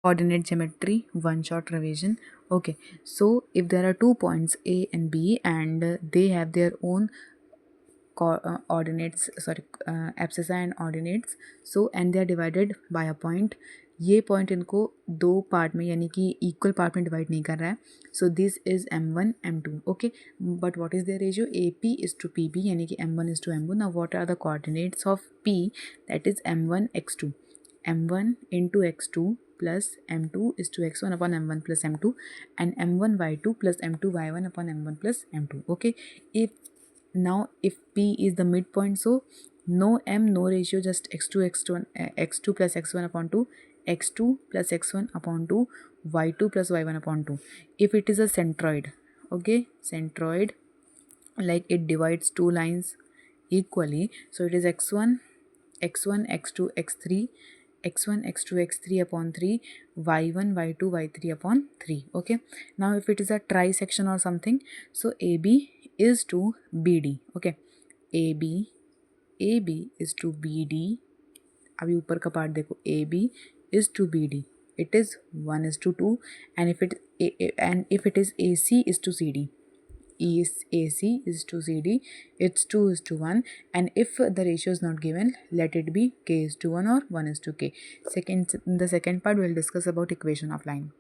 Coordinate geometry, one shot revision. Okay, so if there are 2 points A and B and they have their own ordinates, sorry, abscissa and ordinates, so and they are divided by a point. ये point इनको दो part में यानी कि equal part में divide नहीं कर रहा है. So this is M1 M2. Okay, but what is the ratio AP is to PB यानी कि M1 is to M2. Now what are the coordinates of P? That is M1 X2. M1 into X2 plus M2 is to X1 upon M1 plus M2 and M1 Y2 plus M2 Y1 upon M1 plus M2. Okay, if now if P is the midpoint, so no M, no ratio, just X2 X1 X2 plus X1 upon 2, X2 plus X1 upon 2, Y2 plus Y1 upon 2. If it is a centroid, okay, centroid, like it divides two lines equally, so it is X1 X1 X2 X3, X1 X2 X3 upon 3, Y1 Y2 Y3 upon 3. Okay, now if it is a trisection or something, so AB is to BD. Okay, AB is to BD. अभी ऊपर का part देखो, AB is to BD, it is 1:2. And if it is AC is to CD, AC is to CD, it's 2:1. And if the ratio is not given, let it be K is to 1 or 1 is to K. The second part we'll discuss about equation of line.